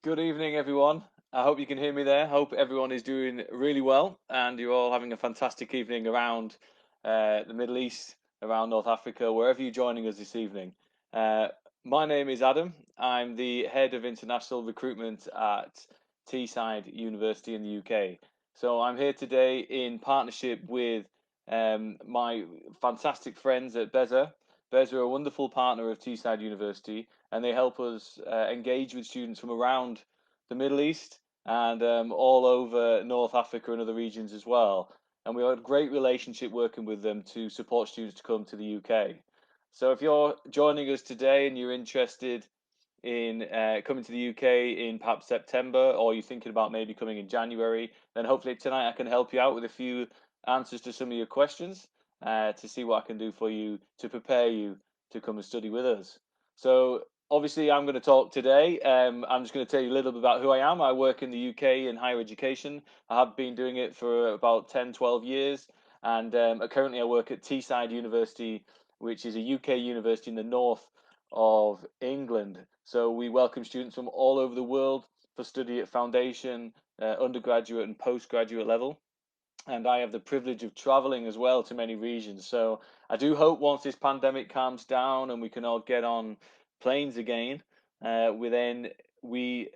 Good evening, everyone. I hope you can hear me there. Hope everyone is doing really well and you're all having a fantastic evening around the Middle East, around North Africa, wherever you're joining us this evening. Uh, my name is Adam. I'm the head of international recruitment at Teesside University in the UK. So I'm here today in partnership with my fantastic friends at BESA. BESA are a wonderful partner of Teesside University and they help us engage with students from around the Middle East and all over North Africa and other regions as well. And we have a great relationship working with them to support students to come to the UK. So if you're joining us today and you're interested in coming to the UK in perhaps September, or you're thinking about maybe coming in January, then hopefully tonight I can help you out with a few answers to some of your questions to see what I can do for you to prepare you to come and study with us. So obviously I'm going to talk today. I'm just going to tell you a little bit about who I am. I work in the UK in higher education. I have been doing it for about 10, 12 years. And currently I work at Teesside University, which is a UK university in the north of England. So we welcome students from all over the world for study at foundation, undergraduate, and postgraduate level. And I have the privilege of traveling as well to many regions. So I do hope once this pandemic calms down and we can all get on planes again, we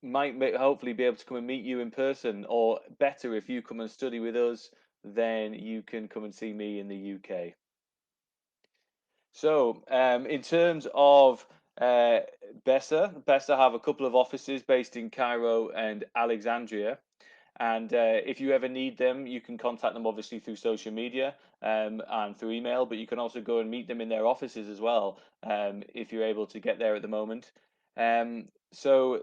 might hopefully be able to come and meet you in person, or better, if you come and study with us, then you can come and see me in the UK. So, in terms of uh, BESA have a couple of offices based in Cairo and Alexandria. And if you ever need them, you can contact them obviously through social media and through email, but you can also go and meet them in their offices as well if you're able to get there at the moment. So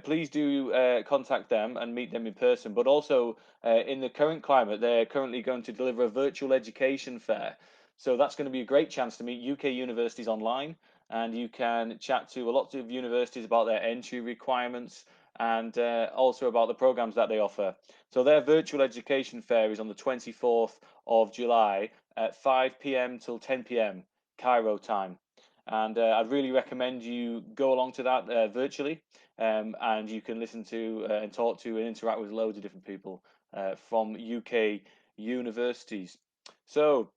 please do contact them and meet them in person. But also, in the current climate, they're currently going to deliver a virtual education fair. So that's going to be a great chance to meet UK universities online, and you can chat to a lot of universities about their entry requirements and also about the programs that they offer. So their virtual education fair is on the 24th of July at 5 p.m. till 10 p.m. Cairo time. And I'd really recommend you go along to that virtually, and you can listen to and talk to and interact with loads of different people from UK universities. So,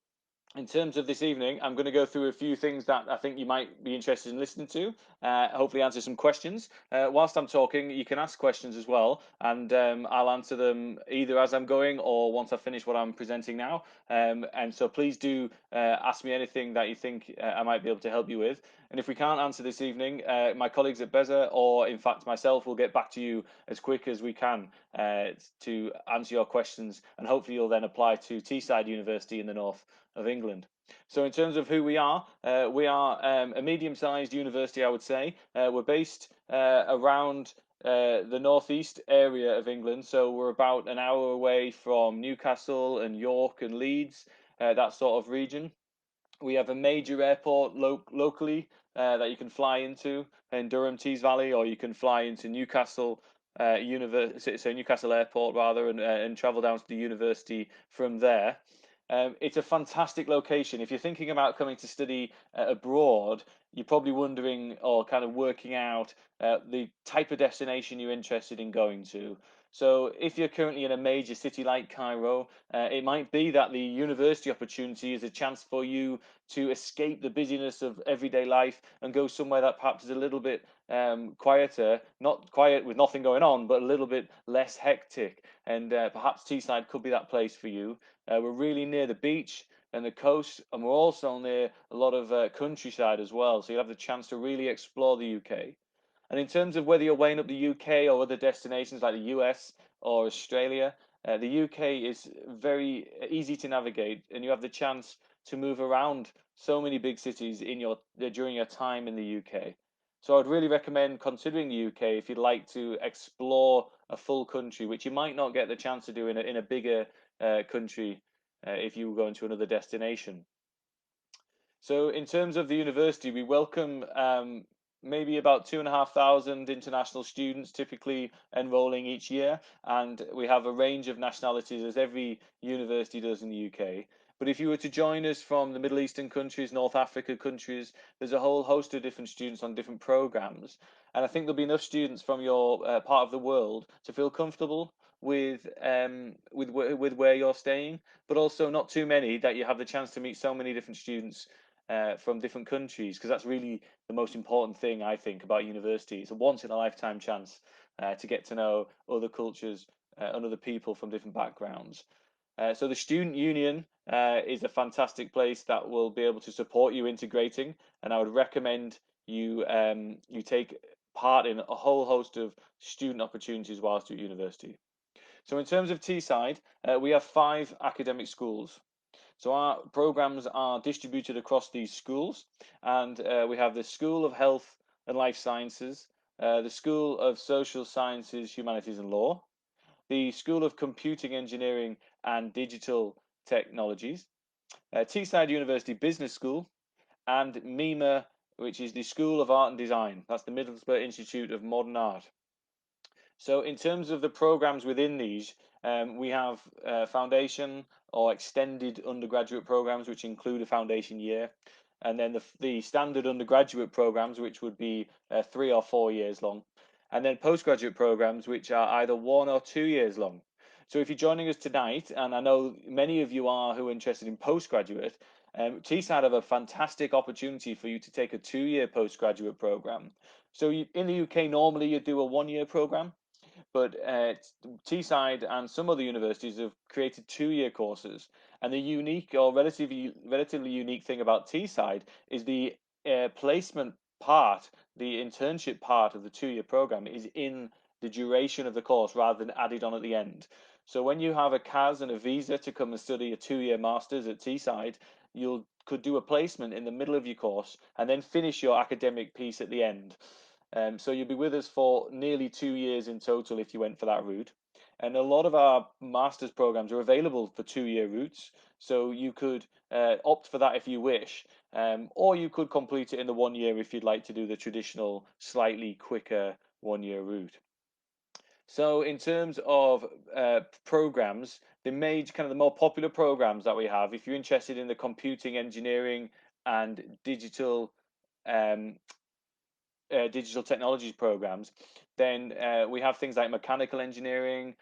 in terms of this evening, I'm going to go through a few things that I think you might be interested in listening to. Hopefully, answer some questions. Whilst I'm talking, you can ask questions as well, and I'll answer them either as I'm going or once I finish what I'm presenting now. And so, please do ask me anything that you think I might be able to help you with. And if we can't answer this evening, my colleagues at BESA, or in fact myself, will get back to you as quick as we can to answer your questions, and hopefully you'll then apply to Teesside University in the north of England. So, in terms of who we are a medium-sized university, I would say. We're based around the northeast area of England, so we're about an hour away from Newcastle and York and Leeds, that sort of region. We have a major airport locally that you can fly into in Durham, Tees Valley, or you can fly into Newcastle University, so Newcastle Airport rather, and travel down to the university from there. It's a fantastic location. If you're thinking about coming to study abroad, you're probably wondering or kind of working out the type of destination you're interested in going to. So, if you're currently in a major city like Cairo, it might be that the university opportunity is a chance for you to escape the busyness of everyday life and go somewhere that perhaps is a little bit quieter, not quiet with nothing going on, but a little bit less hectic. And perhaps Teesside could be that place for you. We're really near the beach and the coast, and we're also near a lot of countryside as well. So you'll have the chance to really explore the UK. And in terms of whether you're weighing up the UK or other destinations like the US or Australia, the UK is very easy to navigate, and you have the chance to move around so many big cities in your during your time in the UK. So I'd really recommend considering the UK if you'd like to explore a full country, which you might not get the chance to do in a bigger country if you go into another destination. So, in terms of the university, we welcome maybe about 2,500 international students typically enrolling each year, and we have a range of nationalities as every university does in the UK. But if you were to join us from the Middle Eastern countries, North Africa countries, there's a whole host of different students on different programs. And I think there'll be enough students from your part of the world to feel comfortable with where you're staying, but also not too many that you have the chance to meet so many different students from different countries, because that's really the most important thing I think about university. It's a once in a lifetime chance to get to know other cultures and other people from different backgrounds. So the student union is a fantastic place that will be able to support you integrating, and I would recommend you take part in a whole host of student opportunities whilst at university. So in terms of Teesside, we have 5 academic schools. So our programs are distributed across these schools, and we have the School of Health and Life Sciences, the School of Social Sciences, Humanities and Law, the School of Computing Engineering and Digital Technologies, Teesside University Business School, and MIMA, which is the School of Art and Design. That's the Middlesbrough Institute of Modern Art. So in terms of the programs within these, we have foundation or extended undergraduate programs, which include a foundation year, and then the standard undergraduate programs, which would be 3 or 4 years long, and then postgraduate programs, which are either 1 or 2 years long. So if you're joining us tonight, and I know many of you are who are interested in postgraduate, Teesside have a fantastic opportunity for you to take a 2 year postgraduate program. So in the UK, normally you do a 1 year program, but Teesside and some other universities have created 2 year courses. And the unique or relatively unique thing about Teesside is the placement part, the internship part of the 2 year program is in the duration of the course rather than added on at the end. So when you have a CAS and a visa to come and study a 2 year master's at Teesside, you could do a placement in the middle of your course and then finish your academic piece at the end. So you'll be with us for nearly 2 years in total if you went for that route. And a lot of our master's programs are available for 2 year routes. So you could opt for that if you wish, or you could complete it in the 1 year if you'd like to do the traditional, slightly quicker 1 year route. So in terms of programs, the more popular programs that we have, if you're interested in the computing engineering and um, digital technologies programs, then we have things like mechanical engineering,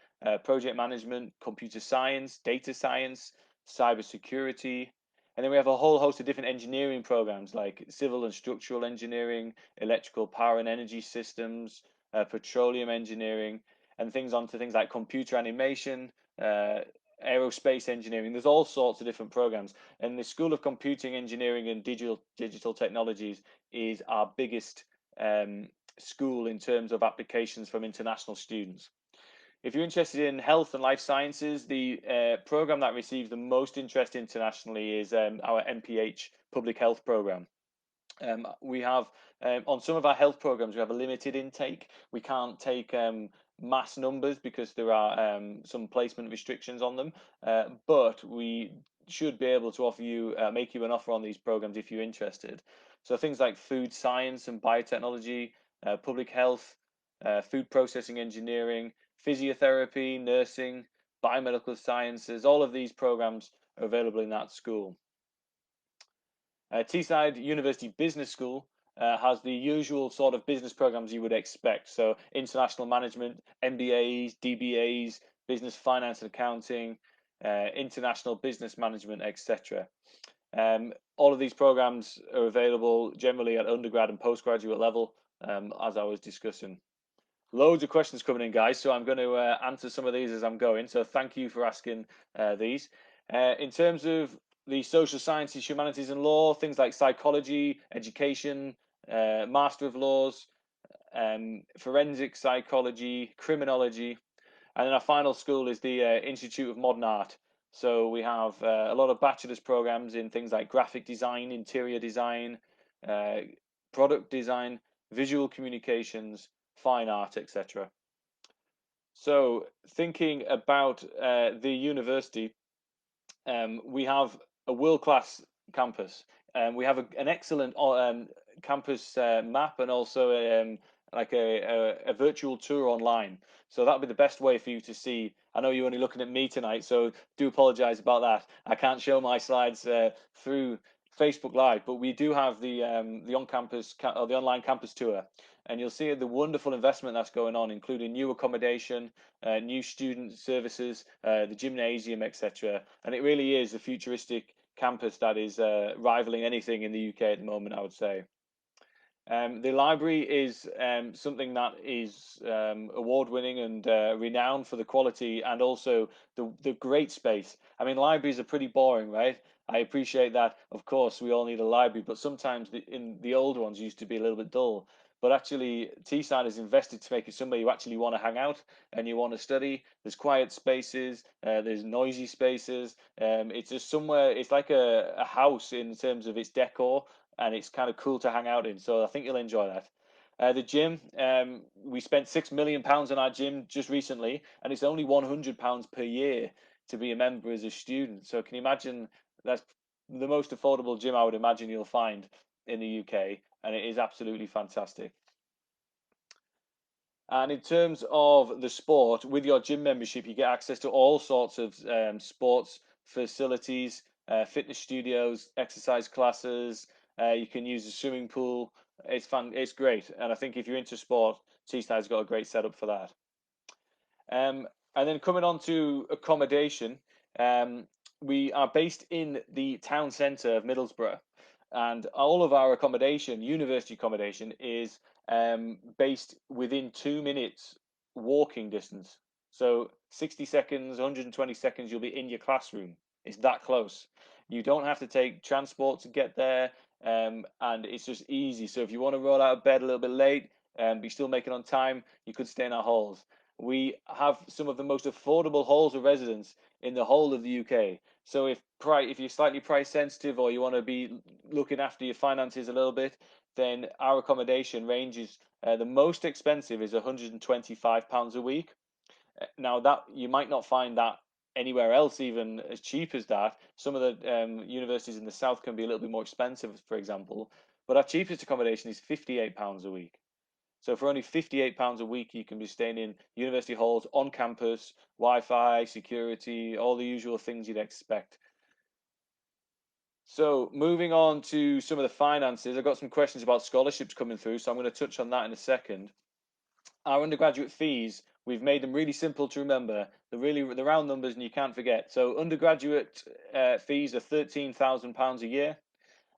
project management, computer science, data science, cybersecurity. And then we have a whole host of different engineering programs like civil and structural engineering, electrical power and energy systems, petroleum engineering, and things like computer animation, aerospace engineering. There's all sorts of different programs. And the School of Computing Engineering and Digital Technologies is our biggest um, school in terms of applications from international students. If you're interested in health and life sciences, the program that receives the most interest internationally is our MPH public health program. We have on some of our health programs, we have a limited intake. We can't take mass numbers because there are some placement restrictions on them, but we should be able to offer you, make you an offer on these programs if you're interested. So things like food science and biotechnology, public health, food processing engineering, physiotherapy, nursing, biomedical sciences, all of these programs are available in that school. Teesside University Business School has the usual sort of business programs you would expect. So international management, MBAs, DBAs, business finance and accounting, international business management, etc. All of these programs are available generally at undergrad and postgraduate level, as I was discussing. Loads of questions coming in, guys. So I'm going to answer some of these as I'm going. So thank you for asking these. In terms of the social sciences, humanities, and law, things like psychology, education, Master of Laws, forensic psychology, criminology, and then our final school is the Institute of Modern Art. So we have a lot of bachelor's programs in things like graphic design, interior design, uh, product design, visual communications, fine art, etc. So thinking about the university, we have a world-class campus. We have an excellent campus map and also like a virtual tour online. So that'll be the best way for you to see. I know you're only looking at me tonight, so do apologize about that. I can't show my slides through Facebook Live, but we do have the on-campus or the online campus tour, and you'll see the wonderful investment that's going on, including new accommodation, new student services, the gymnasium, etc. And it really is a futuristic campus that is rivaling anything in the UK at the moment, I would say. The library is something that is award-winning and renowned for the quality and also the great space. I mean, libraries are pretty boring, right? I appreciate that. Of course, we all need a library, but sometimes in the old ones used to be a little bit dull. But actually, Teesside has invested to make it somewhere you actually want to hang out and you want to study. There's quiet spaces, there's noisy spaces. It's just somewhere. It's like a house in terms of its decor, and it's kind of cool to hang out in. So I think you'll enjoy that. The gym, we spent £6 million on our gym just recently, and it's only £100 per year to be a member as a student. So can you imagine? That's the most affordable gym I would imagine you'll find in the UK, and it is absolutely fantastic. And in terms of the sport, with your gym membership, you get access to all sorts of sports facilities, fitness studios, exercise classes. You can use a swimming pool. It's fun. It's great. And I think if you're into sport, Teesside's got a great setup for that. And then coming on to accommodation, um, we are based in the town centre of Middlesbrough, and all of our accommodation, university accommodation, is based within 2 minutes walking distance. So 60 seconds, 120 seconds, you'll be in your classroom. It's that close. You don't have to take transport to get there, and it's just easy. So if you want to roll out of bed a little bit late, but you still make it on time, you could stay in our halls. We have some of the most affordable halls of residence in the whole of the UK. So if you're slightly price sensitive or you want to be looking after your finances a little bit, then our accommodation ranges. The most expensive is £125 a week. Now that you might not find that anywhere else even as cheap as that. Some of the universities in the south can be a little bit more expensive, for example. But our cheapest accommodation is £58 a week. So for only £58 a week, you can be staying in university halls on campus, Wi-Fi, security, all the usual things you'd expect. So moving on to some of the finances, I've got some questions about scholarships coming through, so I'm going to touch on that in a second. Our undergraduate fees, we've made them really simple to remember. The round numbers, and you can't forget. So undergraduate fees are £13,000 a year,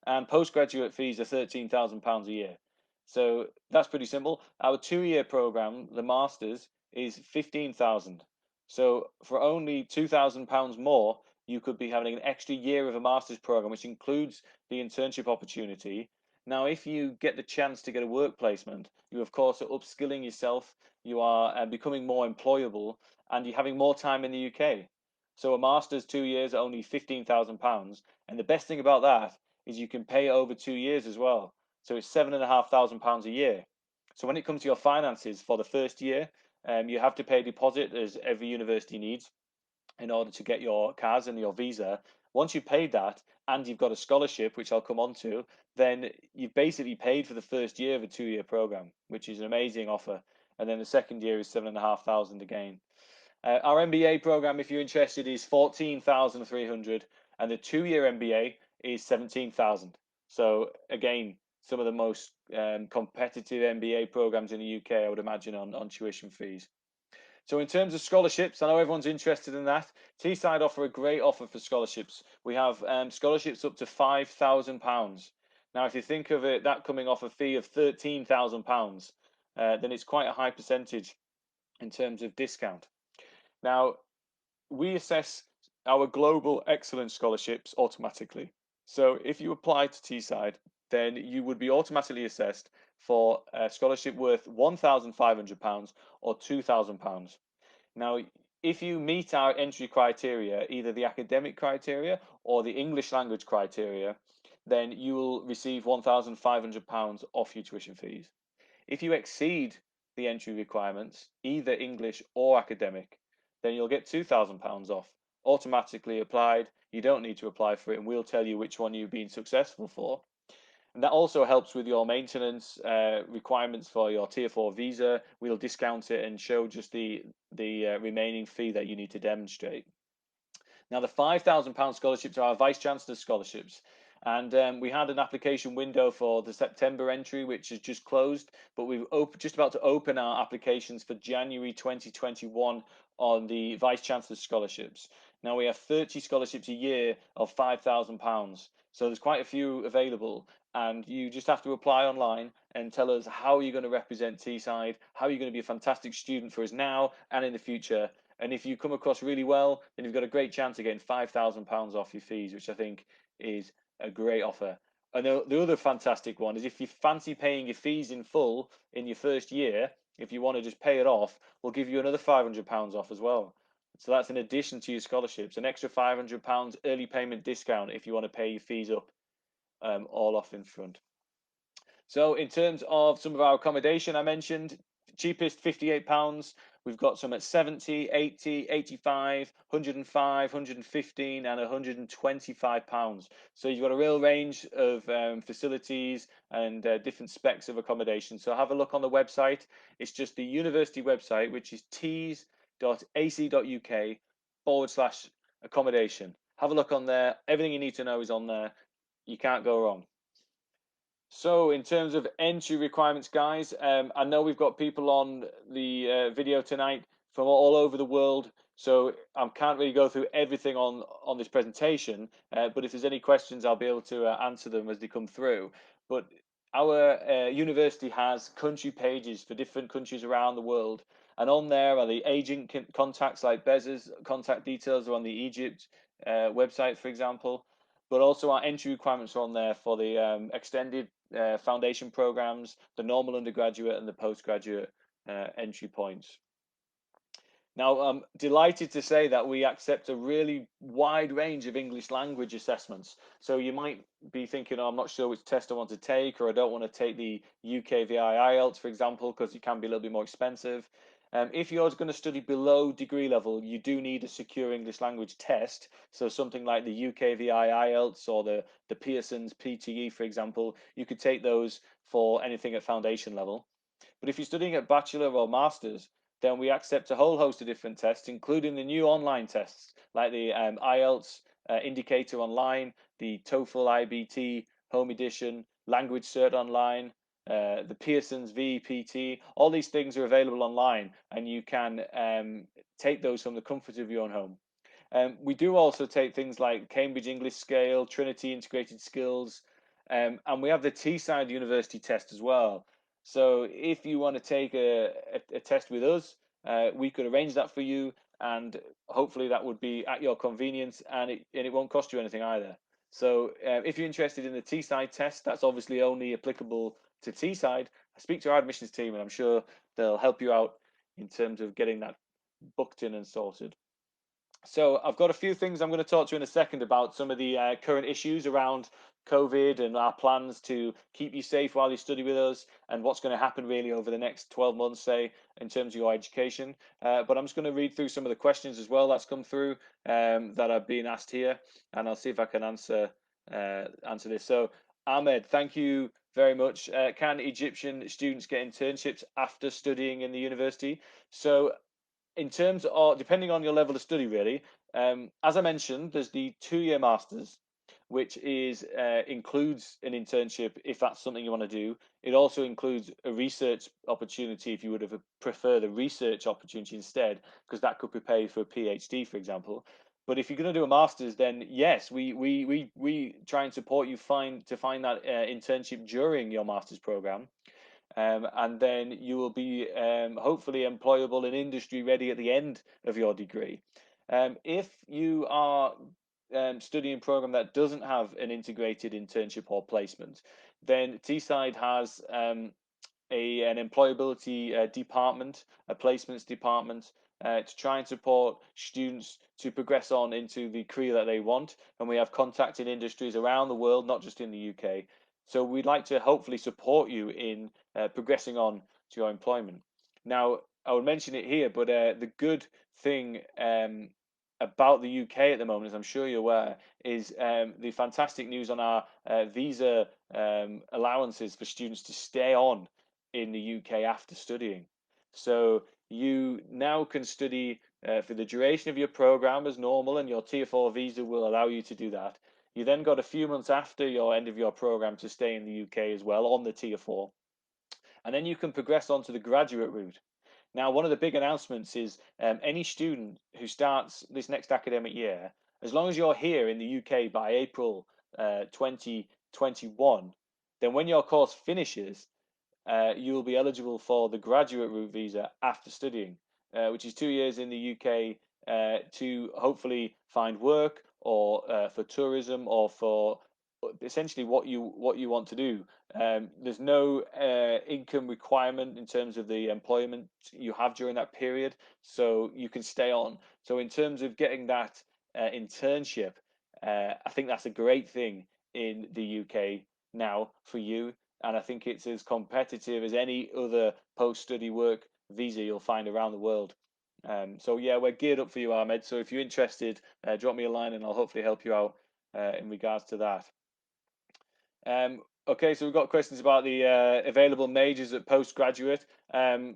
and postgraduate fees are £13,000 a year. So that's pretty simple. Our 2 year program, the masters, is 15,000. So for only £2,000 more, you could be having an extra year of a master's program, which includes the internship opportunity. Now, if you get the chance to get a work placement, you of course are upskilling yourself, you are becoming more employable, and you're having more time in the UK. So a master's 2 years at only £15,000, and the best thing about that is you can pay it over 2 years as well. So it's £7,500 a year. So when it comes to your finances for the first year, you have to pay a deposit as every university needs in order to get your CAS and your visa. Once you've paid that and you've got a scholarship, which I'll come on to, then you've basically paid for the first year of a 2 year program, which is an amazing offer. And then the second year is 7,500 again. Our MBA program, if you're interested, is 14,300, and the 2 year MBA is 17,000. So again, some of the most competitive MBA programs in the UK, I would imagine, on tuition fees. So in terms of scholarships, I know everyone's interested in that. Teesside offer a great offer for scholarships. We have scholarships up to £5,000. Now, if you think of it, that coming off a fee of £13,000, then it's quite a high percentage in terms of discount. Now, we assess our global excellence scholarships automatically. So if you apply to Teesside, then you would be automatically assessed for a scholarship worth £1,500 or £2,000. Now, if you meet our entry criteria, either the academic criteria or the English language criteria, then you will receive £1,500 off your tuition fees. If you exceed the entry requirements, either English or academic, then you'll get £2,000 off, automatically applied. You don't need to apply for it, and we'll tell you which one you've been successful for. And that also helps with your maintenance requirements for your Tier 4 visa. We'll discount it and show just the remaining fee that you need to demonstrate. Now, the £5,000 scholarships are our Vice Chancellor's scholarships. And we had an application window for the September entry, which has just closed, but we've just about to open our applications for January 2021 on the Vice Chancellor's scholarships. Now, we have 30 scholarships a year of £5,000. So there's quite a few available, and you just have to apply online and tell us how you're going to represent Teesside, how you're going to be a fantastic student for us now and in the future. And if you come across really well, then you've got a great chance of getting £5,000 off your fees, which I think is a great offer. And the other fantastic one is if you fancy paying your fees in full in your first year, if you want to just pay it off, we'll give you another £500 off as well. So that's in addition to your scholarships, an extra £500 early payment discount if you want to pay your fees up all off in front. So in terms of some of our accommodation, I mentioned cheapest £58. We've got some at 70, 80, 85, 105, 115 and £125. So you've got a real range of facilities and different specs of accommodation. So have a look on the website. It's just the university website, which is tees.ac.uk/accommodation. Have a look on there. Everything you need to know is on there. You can't go wrong. So, in terms of entry requirements, guys, I know we've got people on the video tonight from all over the world, so I can't really go through everything on this presentation. But if there's any questions, I'll be able to answer them as they come through. But our university has country pages for different countries around the world, and on there are the agent contacts like BESA's contact details are on the Egypt website, for example. But also our entry requirements are on there for the extended foundation programs, the normal undergraduate and the postgraduate entry points. Now, I'm delighted to say that we accept a really wide range of English language assessments. So you might be thinking, oh, I'm not sure which test I want to take, or I don't want to take the UKVI IELTS, for example, because it can be a little bit more expensive. If you're going to study below degree level, you do need a secure English language test. So something like the UKVI IELTS or the Pearson's PTE, for example, you could take those for anything at foundation level. But if you're studying at bachelor or master's, then we accept a whole host of different tests, including the new online tests like the IELTS Indicator Online, the TOEFL IBT Home Edition, Language Cert Online, the Pearson's VEPT. All these things are available online, and you can take those from the comfort of your own home. We do also take things like Cambridge English Scale, Trinity Integrated Skills, and we have the Teesside University test as well. So if you want to take a test with us, we could arrange that for you, and hopefully that would be at your convenience, and it won't cost you anything either. So if you're interested in the Teesside test, that's obviously only applicable to Teesside. Speak to our admissions team, and I'm sure they'll help you out in terms of getting that booked in and sorted. So I've got a few things I'm going to talk to you in a second about some of the current issues around COVID and our plans to keep you safe while you study with us and what's going to happen really over the next 12 months, say, in terms of your education. But I'm just going to read through some of the questions as well that's come through that are being asked here, and I'll see if I can answer this. So Ahmed, thank you very much. Can Egyptian students get internships after studying in the university? So in terms of depending on your level of study, really, as I mentioned, there's the 2-year masters, which is includes an internship if that's something you want to do. It also includes a research opportunity if you would have preferred a research opportunity instead, because that could prepare you for a PhD, for example. But if you're going to do a master's, then yes, we try and support you find that internship during your master's program. And then you will be hopefully employable and industry ready at the end of your degree. If you are studying a program that doesn't have an integrated internship or placement, then Teesside has an employability department, a placements department, to try and support students to progress on into the career that they want. And we have contact in industries around the world, not just in the UK. So we'd like to hopefully support you in progressing on to your employment. Now, I would mention it here, but the good thing about the UK at the moment, as I'm sure you're aware, is the fantastic news on our visa allowances for students to stay on in the UK after studying. So you now can study for the duration of your program as normal, and your Tier 4 visa will allow you to do that. You then got a few months after your end of your program to stay in the UK as well on the Tier 4, and then you can progress on to the graduate route. Now, one of the big announcements is any student who starts this next academic year, as long as you're here in the UK by April 2021, then when your course finishes, you will be eligible for the graduate route visa after studying, which is 2 years in the UK to hopefully find work or for tourism or for essentially what you want to do. There's no income requirement in terms of the employment you have during that period, so you can stay on. So in terms of getting that internship, I think that's a great thing in the UK now for you, and I think it's as competitive as any other post-study work visa you'll find around the world. So yeah, we're geared up for you, Ahmed. So if you're interested, drop me a line and I'll hopefully help you out in regards to that. Okay, so we've got questions about the available majors at postgraduate. As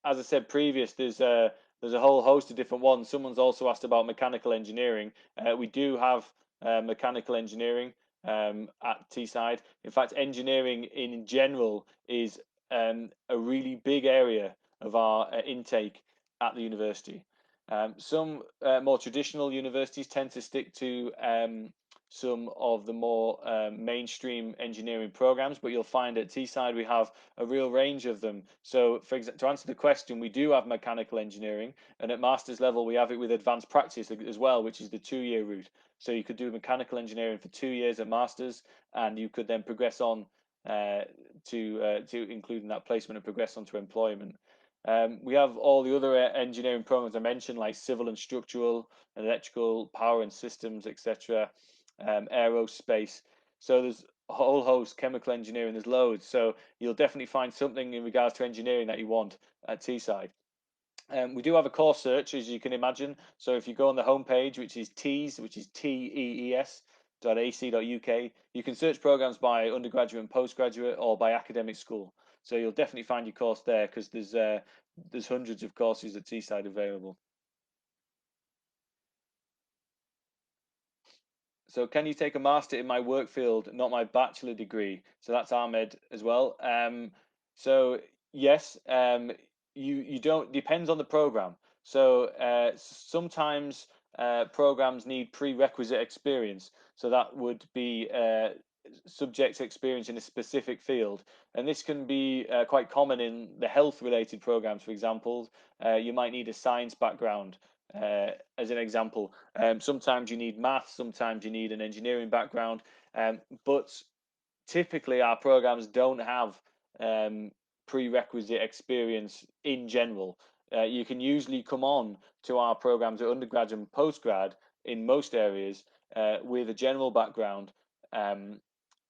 I said previous, there's a whole host of different ones. Someone's also asked about mechanical engineering. We do have mechanical engineering at Teesside. In fact, engineering in general is a really big area of our intake at the university. Some more traditional universities tend to stick to some of the more mainstream engineering programs, but you'll find at Teesside we have a real range of them. So, for example, to answer the question, we do have mechanical engineering, and at master's level we have it with advanced practice as well, which is the 2 year route. So you could do mechanical engineering for 2 years at masters, and you could then progress on uh, to including that placement and progress on to employment. We have all the other engineering programs I mentioned, like civil and structural, electrical, power and systems, etc., aerospace. So there's a whole host, chemical engineering, there's loads. So you'll definitely find something in regards to engineering that you want at Teesside. We do have a course search, as you can imagine. So if you go on the homepage, which is TEES, which is TEES, .ac.uk, you can search programs by undergraduate and postgraduate or by academic school. So you'll definitely find your course there because there's hundreds of courses at Teesside available. So can you take a master in my work field, not my bachelor degree? So that's Ahmed as well. So yes, you don't depends on the program. So sometimes programs need prerequisite experience. So that would be subject experience in a specific field, and this can be quite common in the health related programs. For example, you might need a science background. As an example, sometimes you need maths, sometimes you need an engineering background, but typically our programs don't have um, prerequisite experience in general. You can usually come on to our programs at undergrad and postgrad in most areas with a general background, um,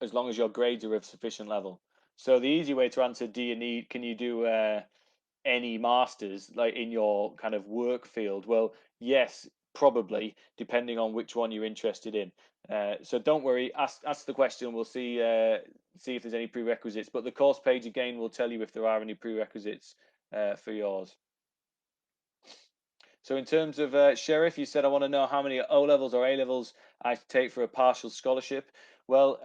as long as your grades are of sufficient level. So the easy way to answer, do you need, can you do any masters like in your kind of work field? Well, yes, probably, depending on which one you're interested in. So don't worry, ask the question. We'll see if there's any prerequisites. But the course page again will tell you if there are any prerequisites for yours. So in terms of Sheriff, you said I want to know how many O levels or A levels I take for a partial scholarship. Well,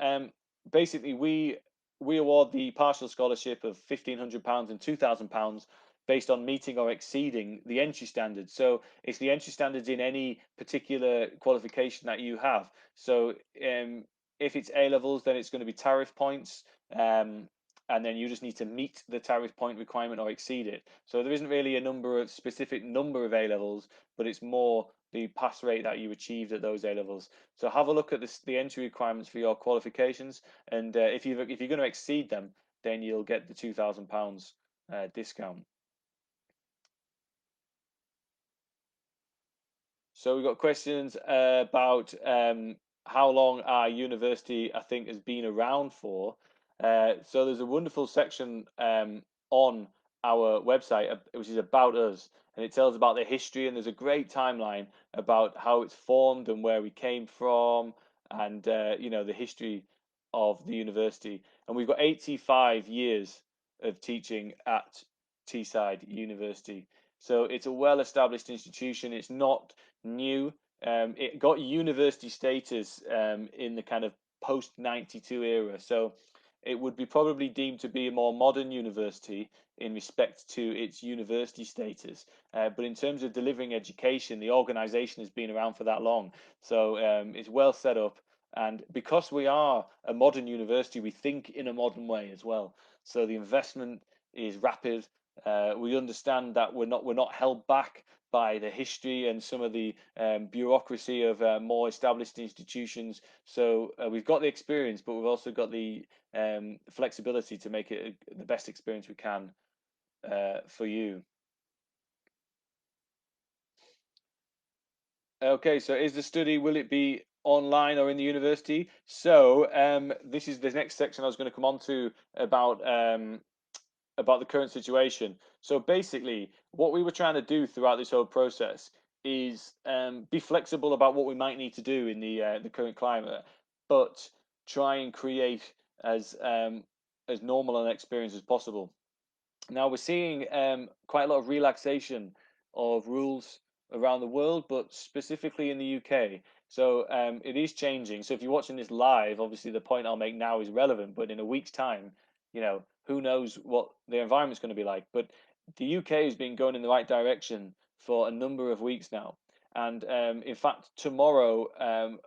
basically we award the partial scholarship of £1,500 and £2,000 based on meeting or exceeding the entry standards. So it's the entry standards in any particular qualification that you have. So if it's A levels, then it's going to be tariff points. And then you just need to meet the tariff point requirement or exceed it. So there isn't really a specific number of A levels, but it's more the pass rate that you achieved at those A levels. So have a look at the entry requirements for your qualifications, and if you're going to exceed them, then you'll get the £2,000 discount. So we've got questions about how long our university, I think, has been around for. So there's a wonderful section on our website, which is about us, and it tells about the history, and there's a great timeline about how it's formed and where we came from, and the history of the university. And we've got 85 years of teaching at Teesside University. So it's a well-established institution. It's not new. It got university status in the kind of post 92 era. So it would be probably deemed to be a more modern university in respect to its university status. But in terms of delivering education, the organization has been around for that long. So it's well set up. And because we are a modern university, we think in a modern way as well. So the investment is rapid. We understand that we're not held back by the history and some of the bureaucracy of more established institutions. So we've got the experience, but we've also got the flexibility to make it the best experience we can for you. Okay, so is the study, will it be online or in the university? So this is the next section I was going to come on to about the current situation. So basically, what we were trying to do throughout this whole process is be flexible about what we might need to do in the current climate, but try and create as normal an experience as possible. Now we're seeing quite a lot of relaxation of rules around the world, but specifically in the UK. So it is changing. So if you're watching this live, obviously the point I'll make now is relevant, but in a week's time, who knows what the environment's going to be like. But the UK has been going in the right direction for a number of weeks now. And in fact, tomorrow,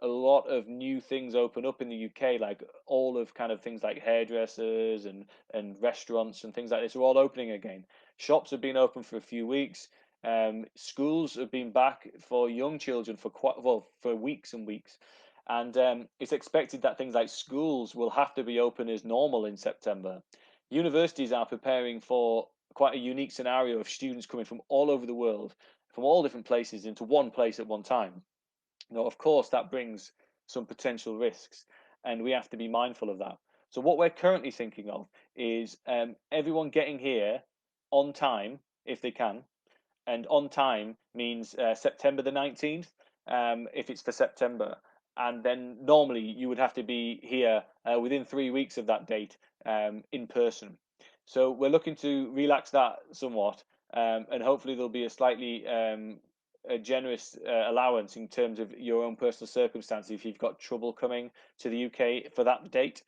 a lot of new things open up in the UK, like all of kind of things like hairdressers and restaurants and things like this are all opening again. Shops have been open for a few weeks. Schools have been back for young children for quite well for weeks and weeks, and it's expected that things like schools will have to be open as normal in September. Universities are preparing for quite a unique scenario of students coming from all over the world, from all different places into one place at one time. Now, of course, that brings some potential risks, and we have to be mindful of that. So, what we're currently thinking of is everyone getting here on time if they can, and on time means September the 19th, if it's for September. And then normally you would have to be here within 3 weeks of that date in person. So we're looking to relax that somewhat, and hopefully there'll be a slightly a generous allowance in terms of your own personal circumstances if you've got trouble coming to the UK for that date.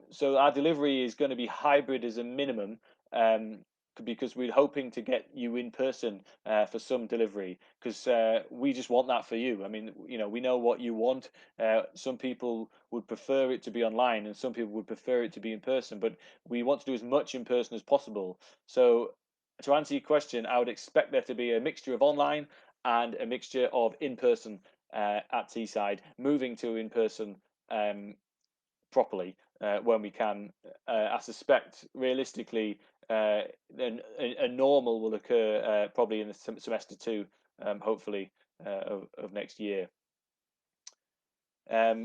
So our delivery is going to be hybrid as a minimum, um, because we're hoping to get you in person for some delivery, because we just want that for you. I mean, we know what you want. Some people would prefer it to be online, and some people would prefer it to be in person. But we want to do as much in person as possible. So, to answer your question, I would expect there to be a mixture of online and a mixture of in person at Teesside, moving to in person um, properly when we can. I suspect realistically, a normal will occur probably in the semester two, hopefully of next year.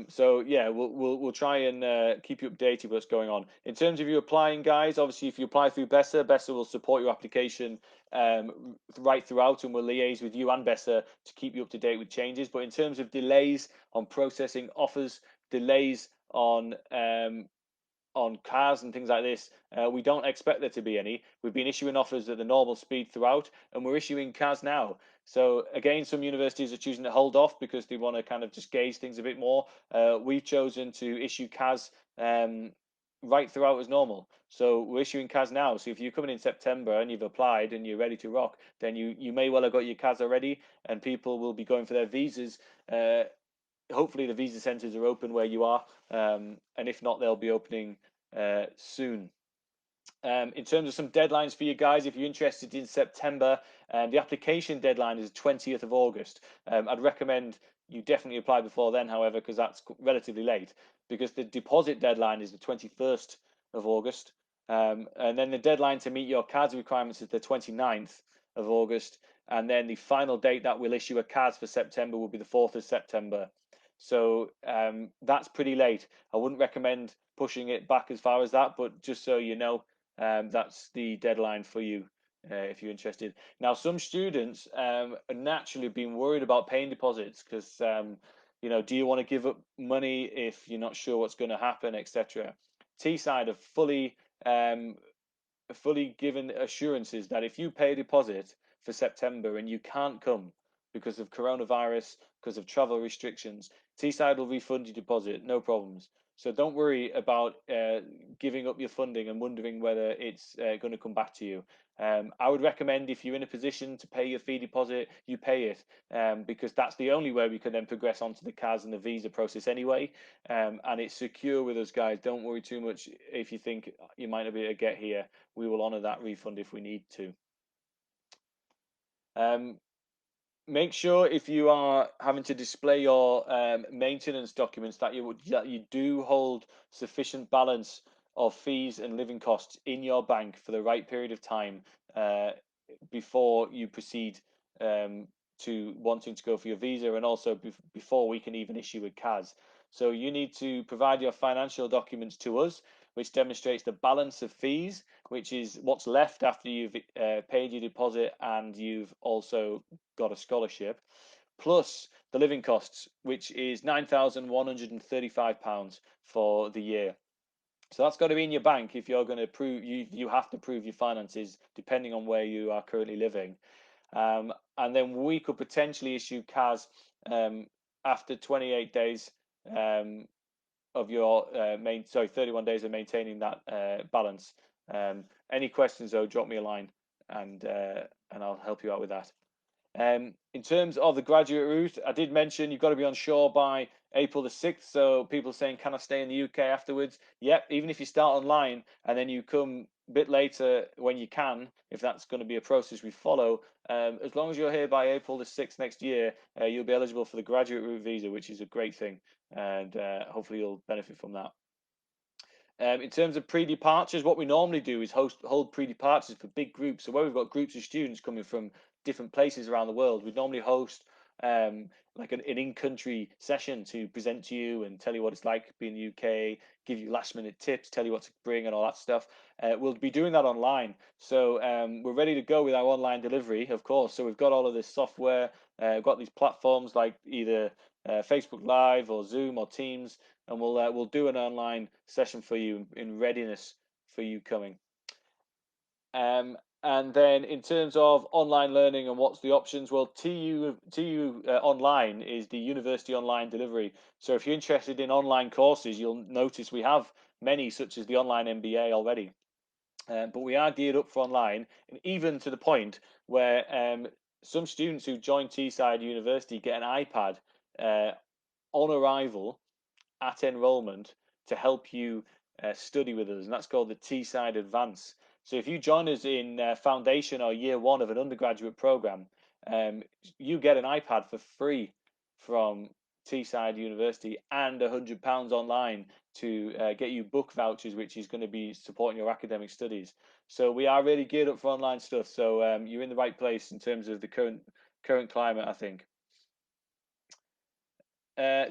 So yeah, we'll try and keep you updated with what's going on. In terms of you applying, guys, obviously if you apply through BESA, BESA will support your application right throughout, and will liaise with you and BESA to keep you up to date with changes. But in terms of delays on processing offers, delays on cars and things like this, we don't expect there to be any. We've been issuing offers at the normal speed throughout, and we're issuing cars now. So again, some universities are choosing to hold off because they want to kind of just gauge things a bit more. We've chosen to issue CAS right throughout as normal. So we're issuing CAS now. So if you're coming in September and you've applied and you're ready to rock, then you may well have got your CAS already, and people will be going for their visas. Hopefully the visa centres are open where you are, and if not, they'll be opening soon. In terms of some deadlines for you guys, if you're interested in September, the application deadline is 20th of August. I'd recommend you definitely apply before then, however, because that's relatively late, because the deposit deadline is the 21st of August. And then the deadline to meet your cards requirements is the 29th of August. And then the final date that we'll issue a cards for September will be the 4th of September. So that's pretty late. I wouldn't recommend pushing it back as far as that, but just so you know, That's the deadline for you if you're interested. Now, some students are naturally been worried about paying deposits because, do you want to give up money if you're not sure what's going to happen, etc. Teesside have um, fully given assurances that if you pay a deposit for September and you can't come because of coronavirus, because of travel restrictions, Teesside will refund your deposit, no problems. So don't worry about giving up your funding and wondering whether it's going to come back to you. I would recommend if you're in a position to pay your fee deposit, you pay it because that's the only way we can then progress onto the CAS and the visa process anyway. And it's secure with us, guys. Don't worry too much if you think you might not be able to get here. We will honour that refund if we need to. Um, Make sure if you are having to display your maintenance documents that you do hold sufficient balance of fees and living costs in your bank for the right period of time uh, before you proceed um, to wanting to go for your visa, and also before we can even issue a CAS. So you need to provide your financial documents to us, which demonstrates the balance of fees, which is what's left after you've paid your deposit and you've also got a scholarship, plus the living costs, which is £9,135 for the year. So that's got to be in your bank if you're going to prove you have to prove your finances depending on where you are currently living. And then we could potentially issue CAS after 28 days um, of your 31 days of maintaining that balance. Any questions though, drop me a line and I'll help you out with that. In terms of the graduate route, I did mention you've got to be on shore by April the 6th. So people saying, can I stay in the UK afterwards? Yep, even if you start online and then you come a bit later when you can, if that's going to be a process we follow, as long as you're here by April the 6th next year, you'll be eligible for the graduate route visa, which is a great thing. And hopefully you'll benefit from that. In terms of pre-departures, what we normally do is hold pre-departures for big groups. So where we've got groups of students coming from different places around the world, we normally host like an in-country session to present to you and tell you what it's like being in the UK, give you last-minute tips, tell you what to bring and all that stuff. We'll be doing that online. So we're ready to go with our online delivery, of course. So we've got all of this software, we've got these platforms like either Facebook Live or Zoom or Teams, and we'll do an online session for you in readiness for you coming. And then in terms of online learning and what's the options, well, TU Online is the university online delivery. So if you're interested in online courses, you'll notice we have many, such as the online MBA already. But we are geared up for online, and even to the point where some students who join Teesside University get an iPad uh, on arrival at enrolment to help you study with us, and that's called the Teesside Advance. So if you join us in foundation or year one of an undergraduate program, um, you get an iPad for free from Teesside University and £100 online to get you book vouchers, which is going to be supporting your academic studies. So we are really geared up for online stuff. So you're in the right place in terms of the current climate, I think.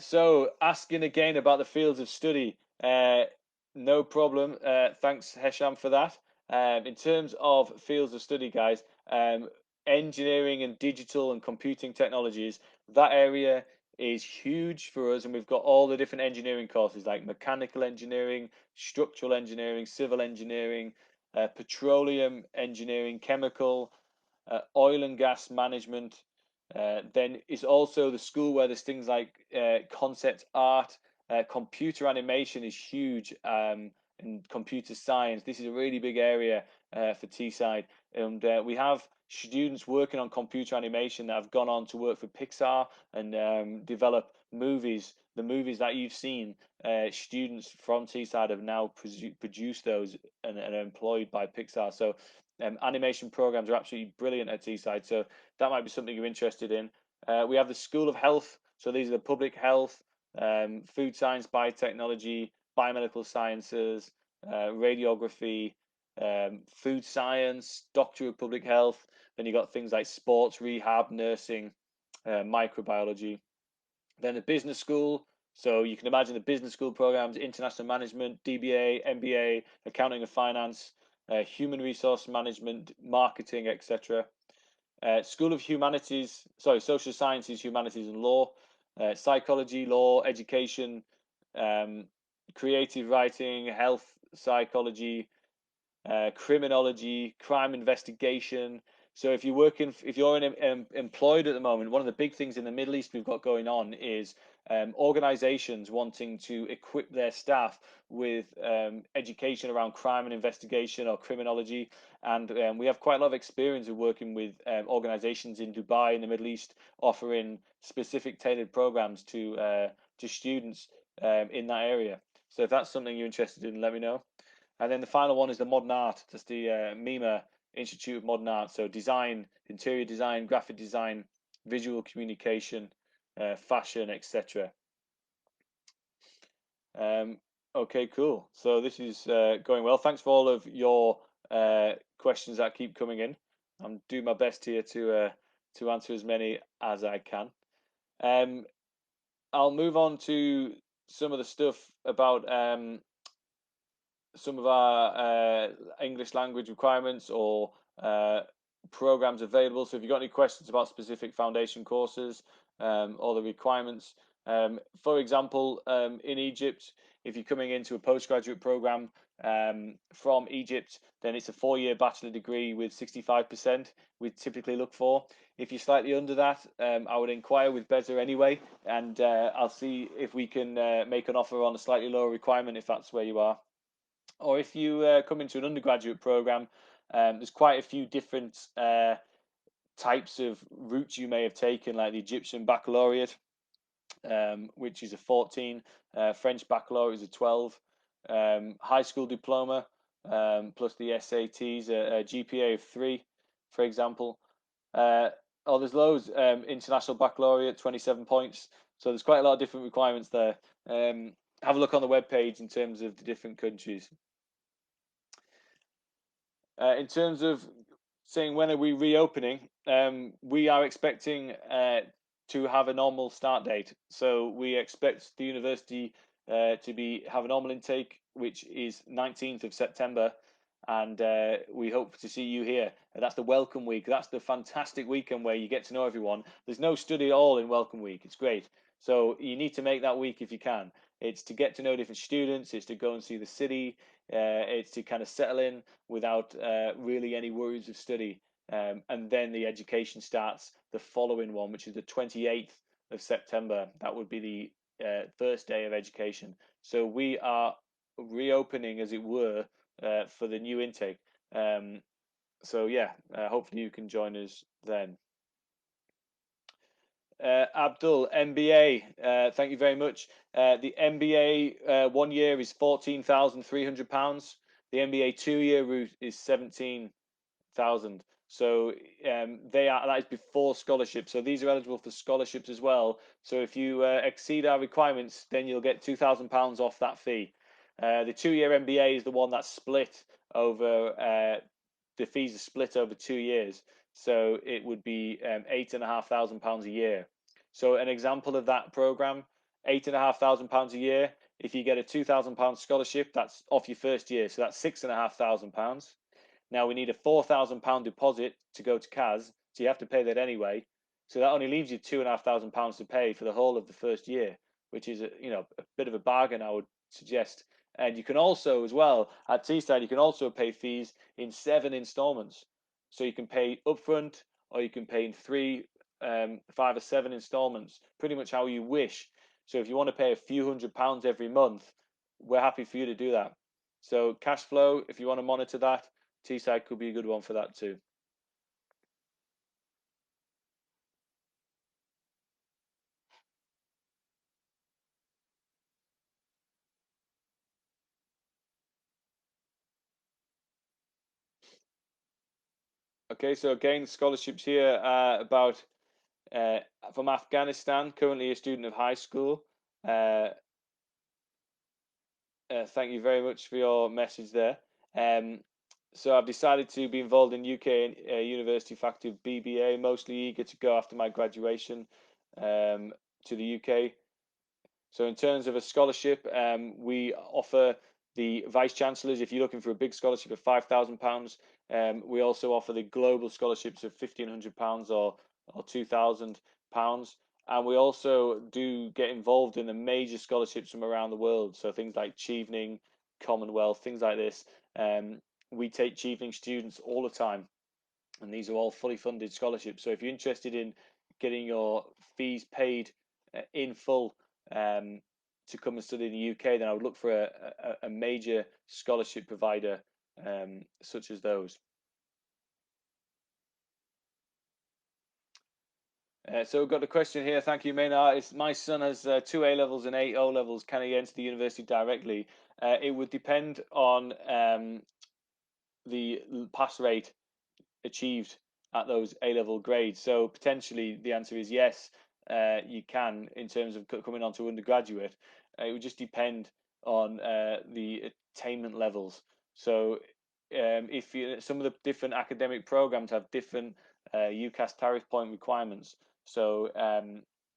So asking again about the fields of study, no problem. Thanks, Hesham, for that. In terms of fields of study, guys, engineering and digital and computing technologies, that area is huge for us, and we've got all the different engineering courses like mechanical engineering, structural engineering, civil engineering, petroleum engineering, chemical, oil and gas management. Then it's also the school where there's things like concept art, computer animation is huge, and computer science. This is a really big area for Teesside, and we have students working on computer animation that have gone on to work for Pixar and develop movies. The movies that you've seen, students from Teesside have now produced those and are employed by Pixar. So animation programs are absolutely brilliant at Teesside. So that might be something you're interested in. We have the School of Health. So these are the public health, food science, biotechnology, biomedical sciences, radiography, food science, doctor of public health. Then you got things like sports rehab, nursing, microbiology. Then the business school. So you can imagine the business school programs: international management, DBA, MBA, accounting and finance, human resource management, marketing, etc. School of Humanities, sorry, Social Sciences, Humanities and Law, Psychology, Law, Education, um, Creative Writing, Health, Psychology, criminology, crime investigation. So if you're employed at the moment, one of the big things in the Middle East we've got going on is organizations wanting to equip their staff with education around crime and investigation or criminology. And we have quite a lot of experience of working with organizations in Dubai in the Middle East, offering specific tailored programs to students in that area. So if that's something you're interested in, let me know. And then the final one is the modern art. That's the MIMA Institute of Modern Art. So design, interior design, graphic design, visual communication, fashion, etc. Um, okay, cool. So this is going well. Thanks for all of your questions that keep coming in. I'm doing my best here to answer as many as I can. Um, I'll move on to some of the stuff about some of our English language requirements or programs available. So if you've got any questions about specific foundation courses or the requirements, for example, in Egypt, if you're coming into a postgraduate program from Egypt, then it's a 4-year bachelor degree with 65% we typically look for. If you're slightly under that, I would inquire with BESA anyway, and I'll see if we can make an offer on a slightly lower requirement if that's where you are. Or if you come into an undergraduate program, there's quite a few different types of routes you may have taken, like the Egyptian baccalaureate, which is a 14, French baccalaureate is a 12, high school diploma plus the SATs, a GPA of 3, for example. Uh, oh, there's loads. International baccalaureate, 27 points. So there's quite a lot of different requirements there. Have a look on the webpage in terms of the different countries. In terms of saying when are we reopening, we are expecting to have a normal start date. So we expect the university to have a normal intake, which is 19th of September, and we hope to see you here. And that's the welcome week. That's the fantastic weekend where you get to know everyone. There's no study at all in welcome week. It's great. So you need to make that week if you can. It's to get to know different students. It's to go and see the city. It's to kind of settle in without really any worries of study. And then the education starts the following one, which is the 28th of September. That would be the first day of education. So we are reopening, as it were, for the new intake. So yeah, hopefully you can join us then. Abdul, MBA, thank you very much. The MBA 1 year is £14,300. The MBA 2-year route is 17,000. So that is before scholarship. So these are eligible for scholarships as well. So if you exceed our requirements, then you'll get £2,000 off that fee. The 2-year MBA is the one that's split over. The fees are split over 2 years, so it would be £8,500 a year. So an example of that program, £8,500 a year. If you get a £2,000 scholarship, that's off your first year, so that's £6,500. Now we need a £4,000 deposit to go to CAS, so you have to pay that anyway. So that only leaves you £2,500 to pay for the whole of the first year, which is a bit of a bargain, I would suggest. And you can also, as well, at Teesside, you can also pay fees in 7 installments. So you can pay upfront, or you can pay in 3, 5, or 7 installments, pretty much how you wish. So if you want to pay a few £100s every month, we're happy for you to do that. So cash flow, if you want to monitor that, Teesside could be a good one for that too. Okay, so again, scholarships here about uh, from Afghanistan, currently a student of high school. Uh, thank you very much for your message there. Um, so I've decided to be involved in UK University faculty of BBA, mostly eager to go after my graduation to the UK. So in terms of a scholarship, we offer The vice chancellors, if you're looking for a big scholarship of £5,000, we also offer the global scholarships of £1,500 or £2,000. And we also do get involved in the major scholarships from around the world. So things like Chevening, Commonwealth, things like this. Um, we take Chevening students all the time, and these are all fully funded scholarships. So if you're interested in getting your fees paid in full um, to come and study in the UK, then I would look for a major scholarship provider such as those. So we've got a question here. Thank you, Maynard. It's, my son has two A levels and eight O levels. Can he enter the university directly? It would depend on the pass rate achieved at those A level grades. So potentially the answer is yes, you can in terms of coming on to undergraduate. It would just depend on the attainment levels. So if you, some of the different academic programs have different UCAS tariff point requirements. So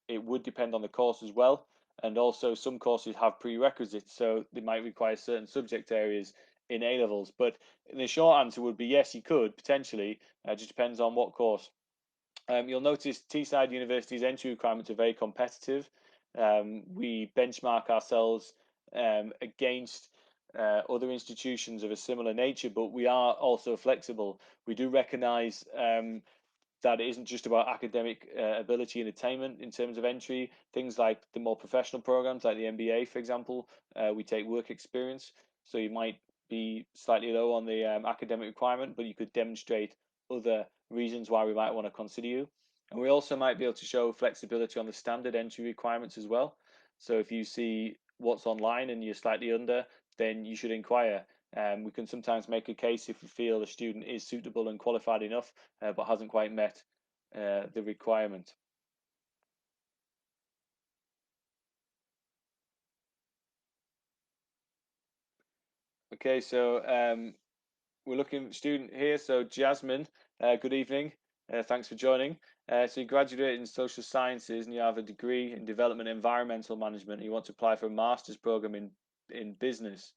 it would depend on the course as well. And also some courses have prerequisites, so they might require certain subject areas in A levels. But the short answer would be yes, you could potentially. It just depends on what course. You'll notice Teesside University's entry requirements are very competitive. We benchmark ourselves against other institutions of a similar nature, but we are also flexible. We do recognise that it isn't just about academic ability and attainment in terms of entry. Things like the more professional programs, like the MBA, for example, we take work experience. So you might be slightly low on the academic requirement, but you could demonstrate other reasons why we might want to consider you. And we also might be able to show flexibility on the standard entry requirements as well. So if you see what's online and you're slightly under, then you should inquire. We can sometimes make a case if we feel a student is suitable and qualified enough, but hasn't quite met the requirement. Okay, so we're looking at student here. So Jasmine, good evening. Thanks for joining. So you graduated in social sciences and you have a degree in development environmental management. You want to apply for a master's program in business.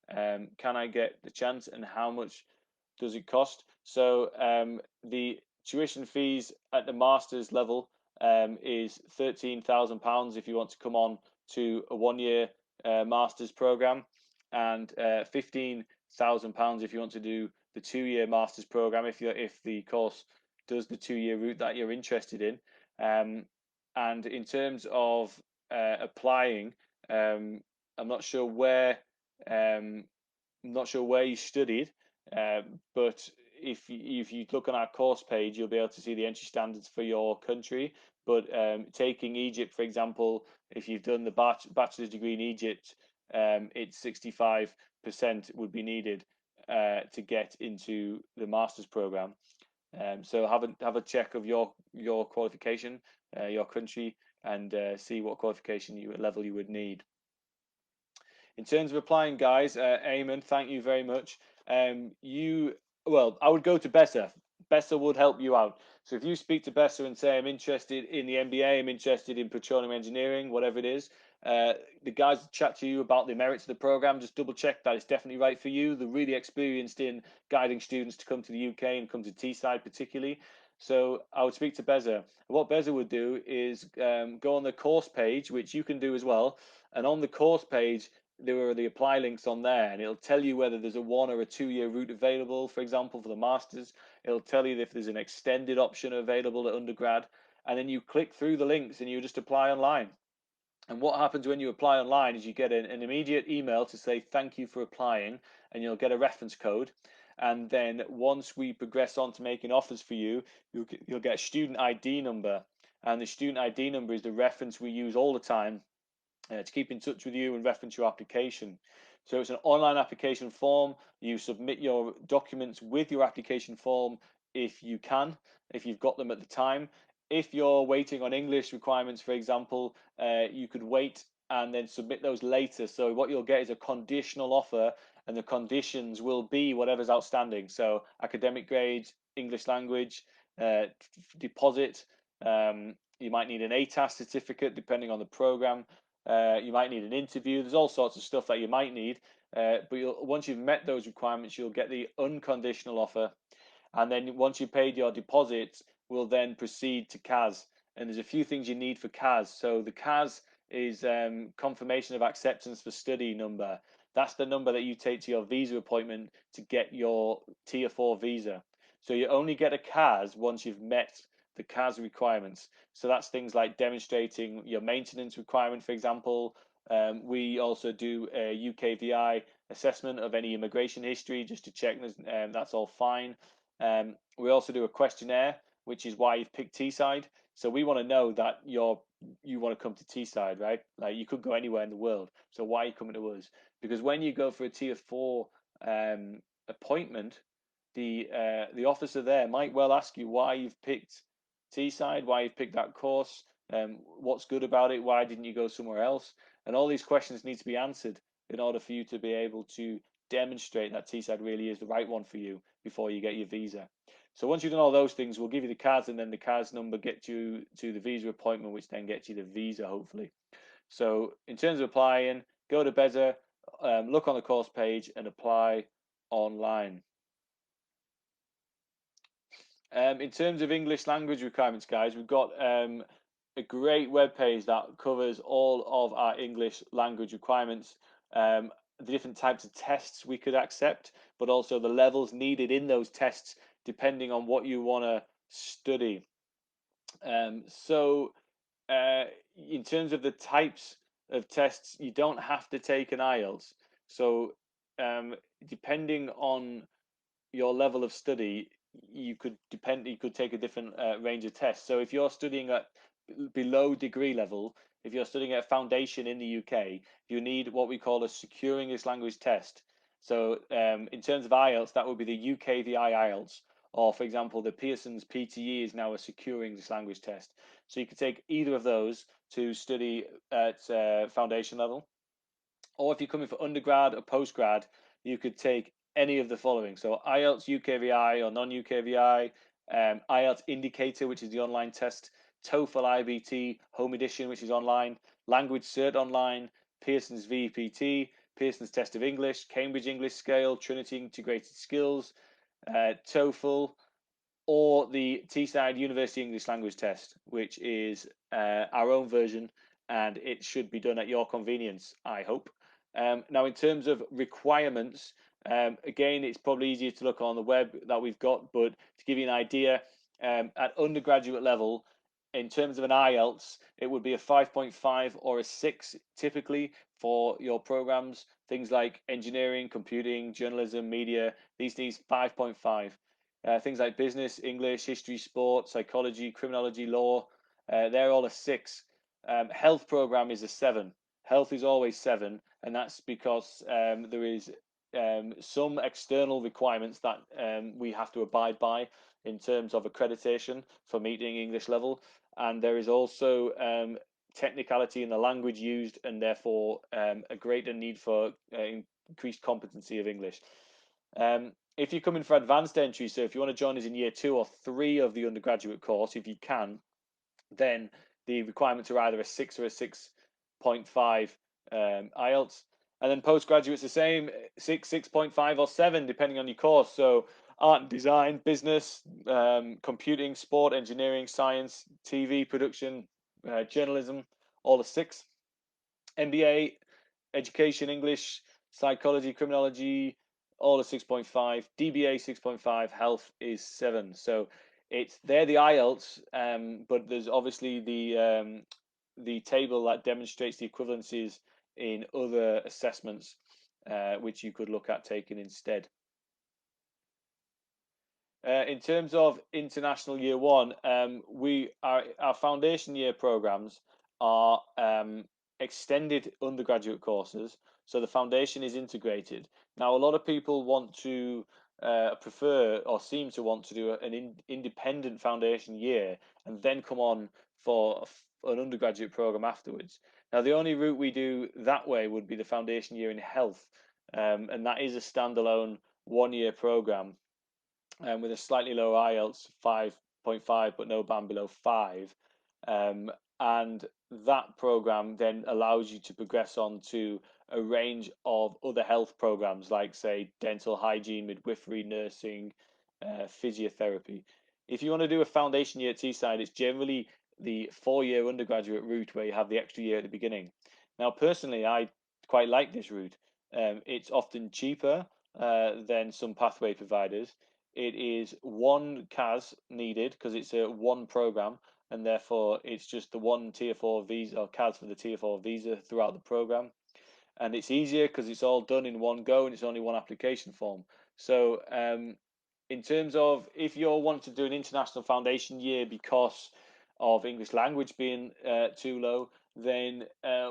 Can I get the chance and how much does it cost? So the tuition fees at the master's level is £13,000 if you want to come on to a 1 year master's program, and £15,000 if you want to do the 2 year master's program if the course does the 2 year route that you're interested in. And in terms of applying, um, I'm not sure where um, I'm not sure where you studied, but if you look on our course page, you'll be able to see the entry standards for your country. But taking Egypt, for example, if you've done the bachelor's degree in Egypt, it's 65% would be needed to get into the master's program. So have a check of your qualification, your country, and see what qualification level you would need. In terms of applying, guys, Eamon, thank you very much. You, well, I would go to BESA. BESA would help you out. So if you speak to BESA and say, I'm interested in the MBA, I'm interested in petroleum engineering, whatever it is, the guys chat to you about the merits of the program. Just double check that it's definitely right for you. They're really experienced in guiding students to come to the UK and come to Teesside particularly. So I would speak to BESA. What BESA would do is go on the course page, which you can do as well. And on the course page, there are the apply links on there, and it'll tell you whether there's a 1 or a 2 year route available, for example, for the masters. It'll tell you if there's an extended option available at undergrad, and then you click through the links and you just apply online. And what happens when you apply online is you get an immediate email to say thank you for applying, and you'll get a reference code. And then once we progress on to making offers for you, you'll get a student ID number, and the student ID number is the reference we use all the time to keep in touch with you and reference your application. So it's an online application form. You submit your documents with your application form if you can, if you've got them at the time. If you're waiting on English requirements, for example, you could wait and then submit those later. So what you'll get is a conditional offer, and the conditions will be whatever's outstanding. So academic grades, English language, deposit. You might need an ATAS certificate depending on the program. You might need an interview. There's all sorts of stuff that you might need. but once you've met those requirements, you'll get the unconditional offer. And then once you've paid your deposit, we'll then proceed to CAS. And there's a few things you need for CAS. So the CAS is confirmation of acceptance for study number. That's the number that you take to your visa appointment to get your Tier 4 visa. So you only get a CAS once you've met the CAS requirements. So that's things like demonstrating your maintenance requirement, for example. We also do a UKVI assessment of any immigration history just to check that's all fine. We also do a questionnaire, which is why you've picked Teesside. So we want to know that you want to come to Teesside, right? Like you could go anywhere in the world. So why are you coming to us? Because when you go for a Tier 4 appointment, the officer there might well ask you why you've picked Teesside, why you've picked that course, what's good about it, why didn't you go somewhere else? And all these questions need to be answered in order for you to be able to demonstrate that Teesside really is the right one for you before you get your visa. So once you've done all those things, we'll give you the cards, and then the cards number gets you to the visa appointment, which then gets you the visa, hopefully. So in terms of applying, go to BESA, look on the course page, and apply online. In terms of English language requirements, guys, we've got a great web page that covers all of our English language requirements, the different types of tests we could accept, but also the levels needed in those tests depending on what you want to study. So, in terms of the types of tests, you don't have to take an IELTS. So, um, depending on your level of study, you could take a different range of tests. So if you're studying at below degree level, if you're studying at foundation in the UK, you need what we call a secure English language test. So in terms of IELTS, that would be the UKVI IELTS, or for example, the Pearson's PTE is now a secure English language test. So you could take either of those to study at foundation level. Or if you're coming for undergrad or postgrad, you could take any of the following. So IELTS UKVI or non-UKVI, IELTS Indicator, which is the online test, TOEFL IBT Home Edition, which is online, Language Cert Online, Pearson's VEPT, Pearson's Test of English, Cambridge English Scale, Trinity Integrated Skills, TOEFL, or the Teesside University English Language Test, which is our own version, and it should be done at your convenience, I hope. Now, in terms of requirements, again, it's probably easier to look on the web that we've got, but to give you an idea, at undergraduate level, in terms of an IELTS, it would be a 5.5 or a 6 typically for your programs. Things like engineering, computing, journalism, media, these need 5.5. Things like business, English, history, sport, psychology, criminology, law, they're all a 6. Health program is a 7. Health is always 7, and that's because there is some external requirements that we have to abide by in terms of accreditation for meeting English level, and there is also technicality in the language used, and therefore a greater need for increased competency of English. If you're coming for advanced entry, so if you want to join us in year 2 or 3 of the undergraduate course, if you can, then the requirements are either a 6 or a 6.5 IELTS. And then postgraduate's the same, 6, 6.5 or 7, depending on your course. So art and design, business, computing, sport, engineering, science, TV, production, journalism, all a 6. MBA, education, English, psychology, criminology, all a 6.5. DBA 6.5. Health is 7. So they're the IELTS, but there's obviously the table that demonstrates the equivalencies in other assessments, which you could look at taking instead. In terms of international year one, our foundation year programs are extended undergraduate courses, so the foundation is integrated. Now, a lot of people want to prefer or seem to want to do an independent foundation year and then come on for an undergraduate program afterwards. Now, the only route we do that way would be the foundation year in health, and that is a standalone 1 year program with a slightly lower IELTS 5.5, but no band below 5. Um, and that program then allows you to progress on to a range of other health programs, like, say, dental hygiene, midwifery, nursing, physiotherapy. If you want to do a foundation year at Teesside, it's generally the 4 year undergraduate route where you have the extra year at the beginning. Now, personally, I quite like this route. It's often cheaper than some pathway providers. It is one CAS needed because it's a one program, and therefore it's just the one tier 4 visa or CAS for the tier 4 visa throughout the program. And it's easier because it's all done in one go and it's only one application form. So, in terms of if you're wanting to do an international foundation year because of English language being too low, then